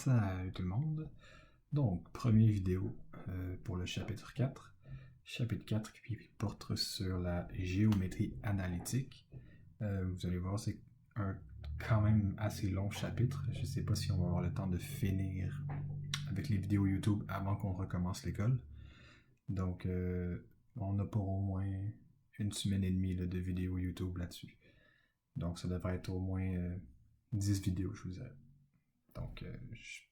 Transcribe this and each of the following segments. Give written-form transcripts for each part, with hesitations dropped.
Salut tout le monde. Donc, première vidéo pour le chapitre 4. Chapitre 4 qui porte sur la géométrie analytique. Vous allez voir, c'est un quand même assez long chapitre. Je ne sais pas si on va avoir le temps de finir avec les vidéos YouTube avant qu'on recommence l'école. Donc, on a pour au moins une semaine et demie de vidéos YouTube là-dessus. Donc, ça devrait être au moins 10 vidéos, je vous dirais. Donc,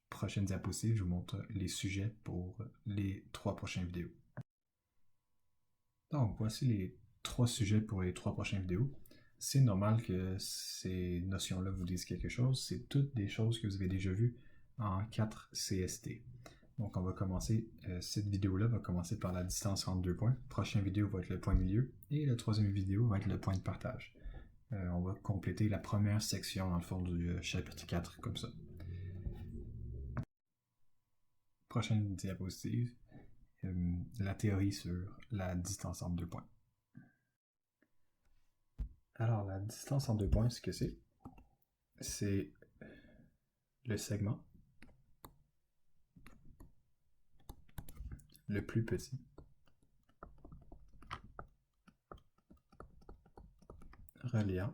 prochaine diapositive, je vous montre les sujets pour les 3 prochaines vidéos. Donc, voici les 3 sujets pour les 3 prochaines vidéos. C'est normal que ces notions-là vous disent quelque chose. C'est toutes des choses que vous avez déjà vues en 4 CST. Donc, on va commencer, cette vidéo-là va commencer par la distance entre 2 points. La prochaine vidéo va être le point milieu. Et la troisième vidéo va être le point de partage. On va compléter la première section, dans le fond, du chapitre 4, comme ça. Prochaine diapositive, la théorie sur la distance entre 2 points. Alors, la distance entre 2 points, ce que c'est? C'est le segment le plus petit reliant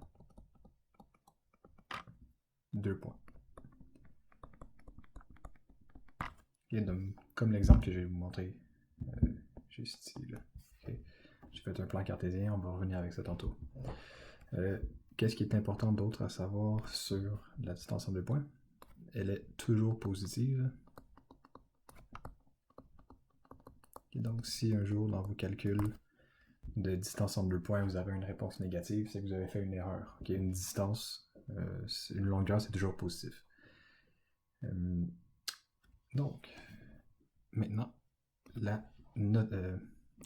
2 points. Et donc, comme l'exemple que je vais vous montrer juste ici, là. Okay. J'ai fait un plan cartésien, on va revenir avec ça tantôt. Qu'est-ce qui est important d'autre à savoir sur la distance entre 2 points? Elle est toujours positive. Et donc, si un jour, dans vos calculs de distance entre 2 points, vous avez une réponse négative, c'est que vous avez fait une erreur. Okay? Une distance, une longueur, c'est toujours positif. Donc, maintenant, la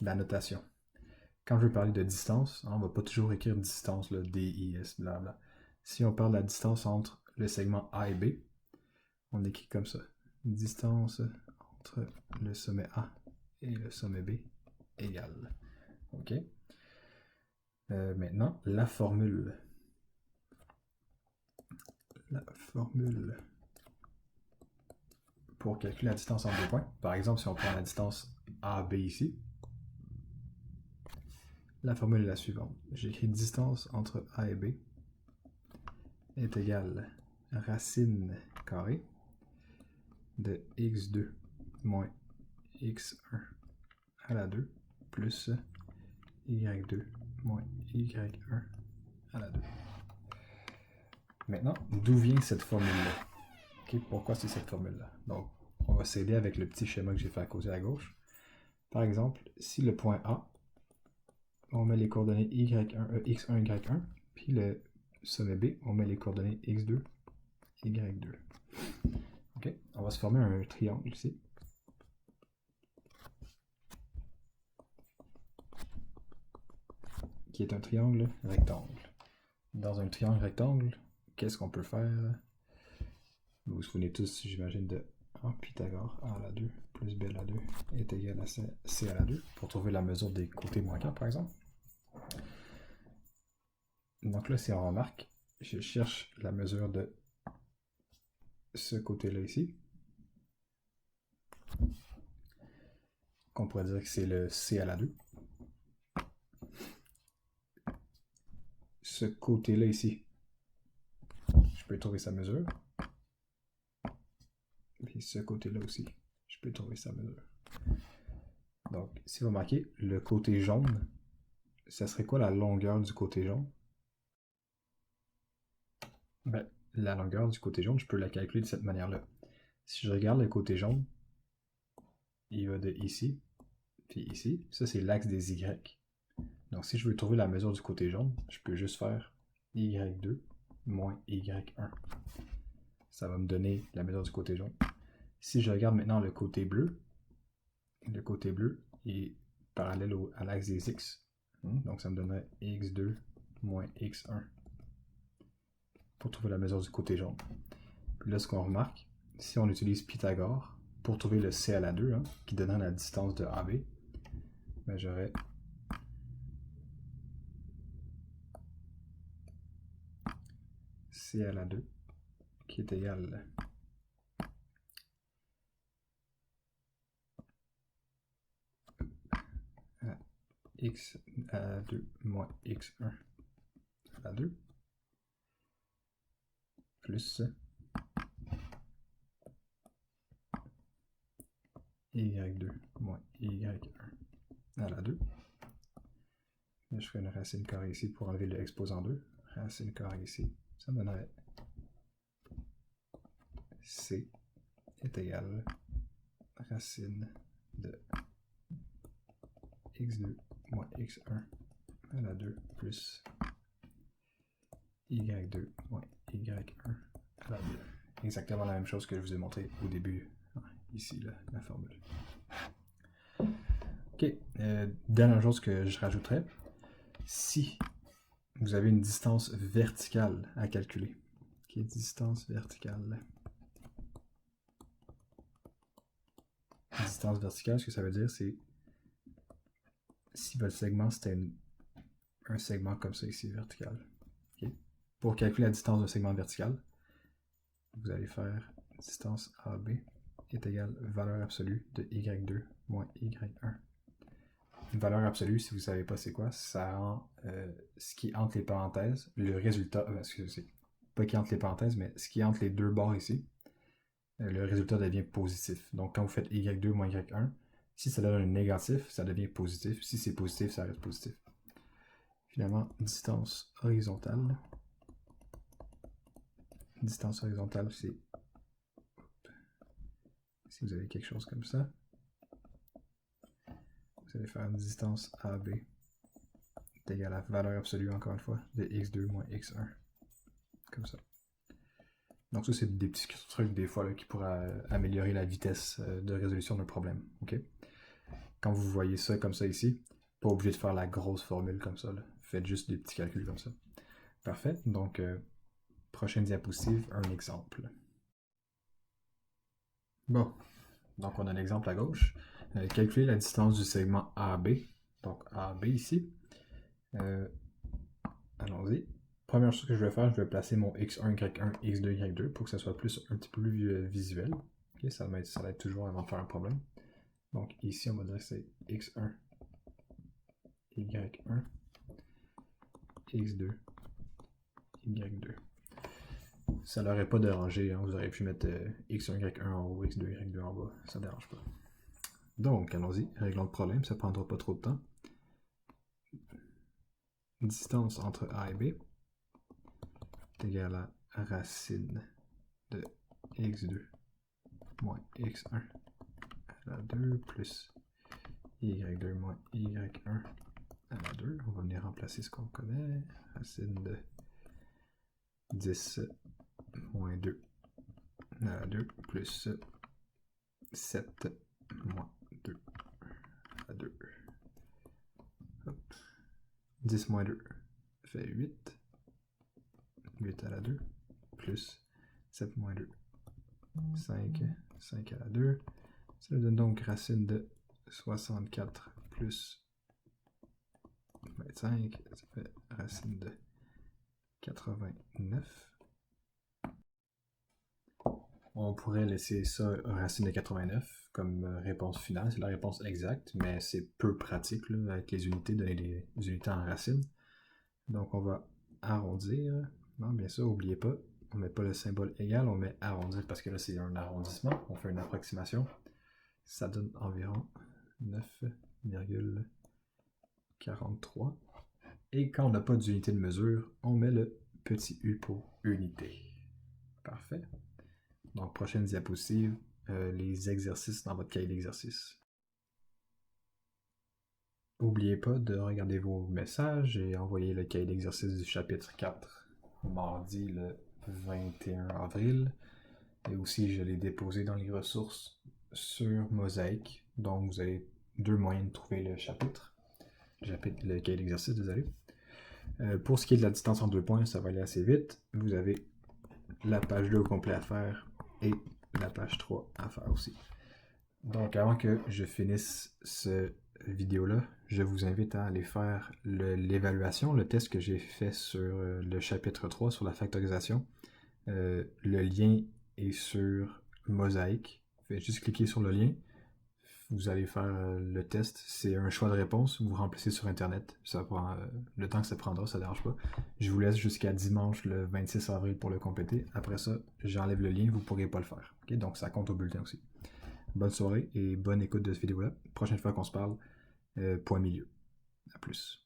notation. Quand je veux parler de distance, on ne va pas toujours écrire distance, là, D-I-S, blabla. Si on parle de la distance entre le segment A et B, on écrit comme ça. Distance entre le sommet A et le sommet B égale. OK? Maintenant, la formule. La formule pour calculer la distance entre 2 points. Par exemple, si on prend la distance AB ici, la formule est la suivante. J'écris distance entre A et B est égale racine carrée de x2 moins x1 à la 2 plus y2 moins y1 à la 2. Maintenant, d'où vient cette formule-là? Okay, pourquoi c'est cette formule-là? Donc, on va s'aider avec le petit schéma que j'ai fait à côté à gauche. Par exemple, si le point A, on met les coordonnées y1, x1, y1, puis le sommet B, on met les coordonnées x2, y2. OK? On va se former un triangle ici. Qui est un triangle rectangle. Dans un triangle rectangle, qu'est-ce qu'on peut faire? Vous vous souvenez tous, j'imagine, de Pythagore, A à la 2 plus B à la 2 est égal à C à la 2 pour trouver la mesure des côtés manquants, par exemple. Donc là, si on remarque, je cherche la mesure de ce côté-là ici. Qu'on pourrait dire que c'est le C à la 2. Ce côté-là ici, je peux trouver sa mesure. Et ce côté-là aussi, je peux trouver sa mesure. Donc, si vous remarquez, le côté jaune, ça serait quoi la longueur du côté jaune? Ben, la longueur du côté jaune, je peux la calculer de cette manière-là. Si je regarde le côté jaune, il va de ici, puis ici. Ça, c'est l'axe des Y. Donc, si je veux trouver la mesure du côté jaune, je peux juste faire Y2 moins Y1. Ça va me donner la mesure du côté jaune. Si je regarde maintenant le côté bleu est parallèle à l'axe des X. Donc, ça me donnerait X2 moins X1 pour trouver la mesure du côté jaune. Puis là, ce qu'on remarque, si on utilise Pythagore pour trouver le C à la 2, qui donnerait la distance de AB, ben j'aurais C à la 2 qui est égal x à la 2 moins x1 à la 2 plus y2 moins y1 à la 2. Là, je ferai une racine carrée ici pour enlever le exposant 2. Racine carrée ici, ça me donnerait c est égal à racine de x2 moins x1 à la 2 plus y2 moins y1 à la 2. Exactement la même chose que je vous ai montré au début, ici, la formule. Ok, dernière chose que je rajouterais, si vous avez une distance verticale à calculer, qui est distance verticale. Distance verticale, ce que ça veut dire, c'est si votre segment c'était un segment comme ça ici, vertical. Okay. Pour calculer la distance d'un segment vertical, vous allez faire distance AB est égale valeur absolue de y2 moins y1. Une valeur absolue, si vous ne savez pas c'est quoi, ça rend ce qui est entre les parenthèses, le résultat, excusez, pas qui est entre les parenthèses, mais ce qui est entre les deux bords ici, le résultat devient positif. Donc quand vous faites y2 moins y1, si ça donne un négatif, ça devient positif. Si c'est positif, ça reste positif. Finalement, distance horizontale. Distance horizontale, c'est si vous avez quelque chose comme ça, vous allez faire une distance AB est égale à valeur absolue, encore une fois, de x2 moins x1. Comme ça. Donc ça, c'est des petits trucs, des fois, là, qui pourraient améliorer la vitesse de résolution d'un problème. Okay? Quand vous voyez ça comme ça ici, pas obligé de faire la grosse formule comme ça. Là. Faites juste des petits calculs comme ça. Parfait. Donc, prochaine diapositive, un exemple. Bon. Donc, on a un exemple à gauche. Calculer la distance du segment AB. Donc, AB ici. Allons-y. Première chose que je vais faire, je vais placer mon x1, y1, x2, y2 pour que ça soit plus un petit peu plus visuel. Okay, ça va être toujours avant de faire un problème. Donc ici, on va dire que c'est x1, y1, x2, y2. Ça ne l'aurait pas dérangé, hein. Vous auriez pu mettre x1, y1 en haut, x2, y2 en bas. Ça ne dérange pas. Donc, allons-y, réglons le problème, ça ne prendra pas trop de temps. Distance entre A et B est égale à racine de x2 moins x1 à la 2 plus y2 moins y1 à la 2. On va venir remplacer ce qu'on connaît. Racine de 10 moins 2 à la 2 plus 7 moins 2 à la 2. Hop. 10 moins 2 fait 8. 8 à la 2 plus 7 moins 2. 5. 5 à la 2. Ça nous donne donc racine de 64 plus 25. Ça fait racine de 89. On pourrait laisser ça racine de 89 comme réponse finale. C'est la réponse exacte, mais c'est peu pratique là, avec les unités, donner des unités en racine. Donc on va arrondir. Non, bien sûr, n'oubliez pas, on ne met pas le symbole égal, on met arrondir parce que là c'est un arrondissement. On fait une approximation. Ça donne environ 9,43. Et quand on n'a pas d'unité de mesure, on met le petit u pour unité. Parfait. Donc, prochaine diapositive, les exercices dans votre cahier d'exercice. N'oubliez pas de regarder vos messages et envoyer le cahier d'exercice du chapitre 4 mardi le 21 avril. Et aussi, je l'ai déposé dans les ressources sur Mosaïque. Donc, vous avez deux moyens de trouver le cahier d'exercice, désolé. Pour ce qui est de la distance en 2 points, ça va aller assez vite. Vous avez la page 2 au complet à faire et la page 3 à faire aussi. Donc, avant que je finisse ce vidéo-là, je vous invite à aller faire l'évaluation, le test que j'ai fait sur le chapitre 3, sur la factorisation. Le lien est sur Mosaïque. Faites juste cliquer sur le lien, vous allez faire le test. C'est un choix de réponse. Vous remplissez sur Internet. Ça prend le temps que ça prendra, ça ne dérange pas. Je vous laisse jusqu'à dimanche le 26 avril pour le compléter. Après ça, j'enlève le lien. Vous ne pourrez pas le faire. Okay? Donc, ça compte au bulletin aussi. Bonne soirée et bonne écoute de cette vidéo-là. Prochaine fois qu'on se parle, point milieu. À plus.